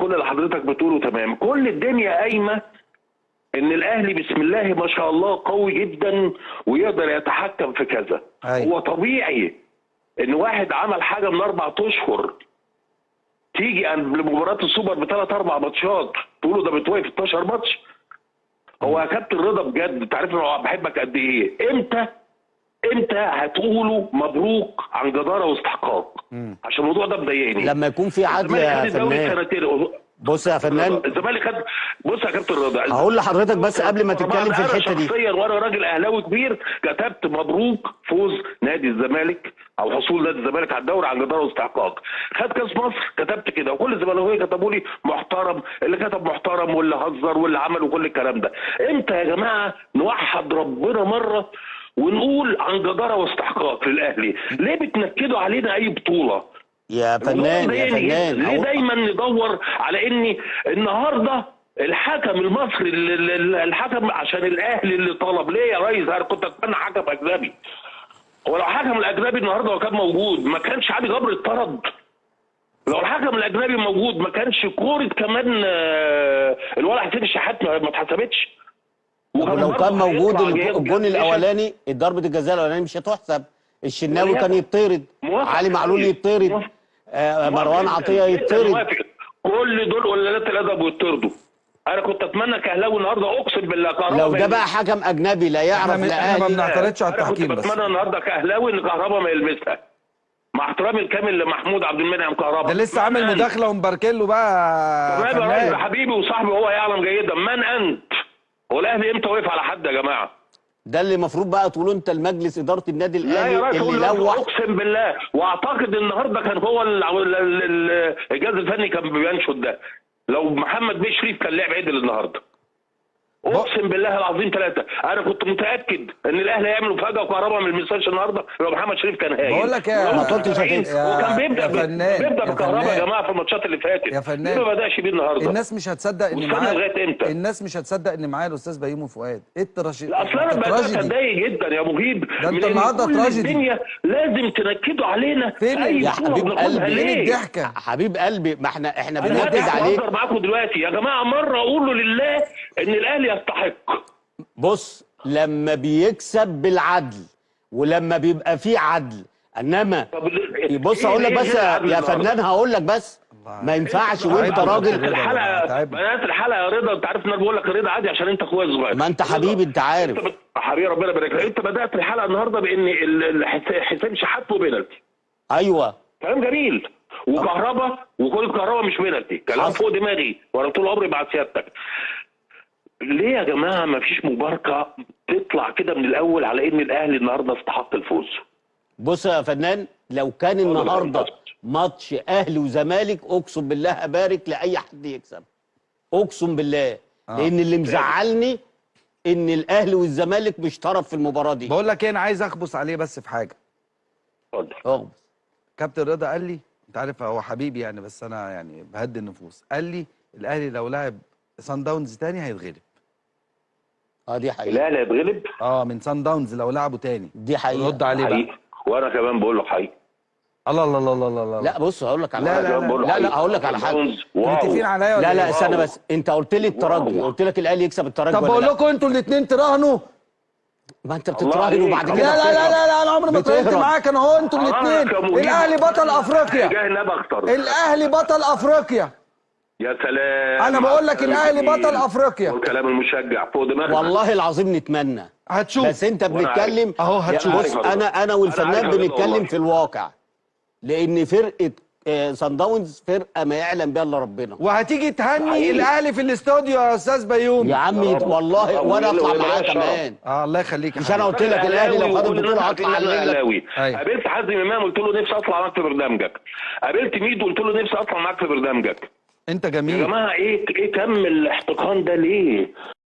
كل اللي حضرتك بتقوله تمام. كل الدنيا قايمه ان الاهلي بسم الله ما شاء الله قوي جدا ويقدر يتحكم في كذا. هو طبيعي ان واحد عمل حاجه من 4 اشهر تيجي قبل مباراه السوبر بثلاث 4 ماتشات تقولوا ده بتوقف 12 ماتش. هو يا كابتن رضا بجد انت عارف انا بحبك قد ايه. امتى هتقولوا مبروك عن جداره واستحقاق؟ عشان الموضوع ده مضايقني. لما يكون في عدل يا فنان. بص يا فنان، الزمالك خد. بص يا كابتن رضا، هقول لحضرتك بس قبل ما تتكلم في الحته دي. شخصيا وانا راجل اهلاوي كبير كتبت مبروك فوز نادي الزمالك او حصول نادي الزمالك على الدوري عن جداره واستحقاق. خد كاس مصر كتبت كده، وكل الزملكاويه كتبوا لي محترم، اللي كتب محترم واللي هزر واللي عمل وكل الكلام ده. امتى يا جماعه نوحد ربنا مره ونقول عن جداره واستحقاق للاهلي؟ ليه بتنكدوا علينا اي بطوله؟ يا فنان ليه دايما ندور على اني النهارده الحكم المصري الحكم عشان الاهلي اللي طلب؟ ليه يا ريس؟ انا كنت اتمنى حكم اجنبي. هو لو حكم الاجنبي النهارده هو كان موجود ما كانش علي جبر اتطرد؟ لو الحكم الاجنبي موجود ما كانش كوره كمان الولد حسين الشحات ما اتحسبتش؟ ولو كان موجود الجون الاولاني ضربه الجزاء الاولاني مش هتحسب. الشناوي كان يطرد، علي معلول يطرد، مروان عطيه يطرد. كل دول قلالات الادب ويطردوا. انا كنت اتمنى كهلاوي النهارده اقسم بالله كهربا لو ده بقى حكم اجنبي لا يعرف لا اهلي. احنا ما بنعترضش على التحكيم، بس كنت بتمنى النهارده كهلاوي ان كهربا ما يلمسها، مع احترامي الكامل لمحمود عبد المنعم كهربا. ده لسه عامل مداخله ومباركين له بقى. تمام يا راجل حبيبي وصاحبي وهو يعلم جيدا. من انت؟ هو الاهلي امتى وقف على حد يا جماعه؟ ده اللي المفروض بقى تقولوا انت المجلس اداره النادي الاهلي اللي لوح. اقسم بالله واعتقد النهارده كان هو الجهاز الفني كان بينشد ده. لو محمد بيه شريف كان لعب عدل النهارده اقسم بالله العظيم 3. انا كنت متاكد ان الاهلي هيعمل مفاجاه وكهربا ما يلمسهاش النهارده. لو محمد شريف كان هايل. بقول لك ايه، ما قلتش هو كان بيبدا بكهربا يا جماعه في الماتشات اللي فاتت. يا فنان ليه ما بداش بيه النهارده؟ الناس مش هتصدق ان معاه. الناس مش هتصدق ان معاه الاستاذ بيومي فؤاد. ايه التراجيدي؟ لا اصل انا بقيت اتضايق جدا يا مجيب. ده انت النهارده تراجيدي. الدنيا لازم تنكدوا علينا. فين يا حبيب قلبي؟ فين الضحكه؟ حبيب قلبي، ما احنا بننكد عليك. انا معاكم دلوقتي يا جماعه. مره اقولوا لله ان الاهلي يستحق. بص، لما بيكسب بالعدل ولما بيبقى فيه عدل، انما بص هقول لك بس يا فنان، هقول لك بس ما ينفعش وانت راجل. الحلقه بنات الحلقه يا رضا، انت عارف ان انا بقول لك رضا عادي عشان انت اخويا الصغير. ما انت حبيبي انت عارف. حبيبي ربنا يبارك لك. انت بدات الحلقه النهارده بان حسين شحات بينالتي. ايوه كلام جميل. وكهربا وكره كهربا مش بينالتي، كلام فوق دماغي وانا طول عمري مع سيادتك. ليه يا جماعه ما فيش مباركه تطلع كده من الاول على ان الاهلي النهارده استحق الفوز؟ بص يا فنان، لو كان النهارده ماتش اهلي وزمالك اقسم بالله ابارك لاي حد يكسب، اقسم بالله. لان اللي مزعلني ان الاهلي والزمالك مش طرف في المباراه دي. بقول لك ايه، انا عايز اخبص عليه بس في حاجه. اتفضل. كابتن رضا قال لي، انت عارف هو حبيبي يعني، بس انا يعني بهدي النفوس، قال لي الاهلي لو لعب صن داونز تاني هيتغلب. دي حقيقة. الاهلي هيتغلب؟ من صن داونز لو لعبوا تاني. دي حقيقة. رد عليه بقى. وانا كمان بقول له حقيقي. الله الله الله الله الله. لا بص هقول لك على حاجه. لا هقول لك على حاجه. متفقين عليا ولا لا استنى بس. انت قلت لي الترجي، قلت لك الاهلي يكسب الترجي. طب بقول لكم انتوا الاثنين تراهنوا. ما انت بتتراهنوا بعد كده. لا لا لا لا انا عمري ما اتراهنت معاك. انا اهو انتوا الاثنين. الاهلي بطل افريقيا. الاهلي بطل افريقيا. يا سلام. انا بقول لك الاهلي بطل افريقيا. والكلام المشجع فوق دماغنا. والله العظيم نتمنى. هتشوف. بس انت بنتكلم اهو هتشوف. بص انا والفنان بنتكلم في الواقع. لان فرقه صن داونز فرقه ما يعلم بها الا ربنا. وهتيجي تهني الاهلي في الاستوديو يا استاذ بيومي. يا عمي والله وانا اطلع معاه كمان. الله يخليك. مش انا قلت لك الاهلي لو خد البطوله هطلع اهلاوي. قابلت حازم امام قلت له نفسي اطلع معاك في برنامجك. قابلت ميدو قلت له نفسي اطلع معاك في برنامجك. انت جميل يا جماعه. ايه كم الاحتقان ده ليه؟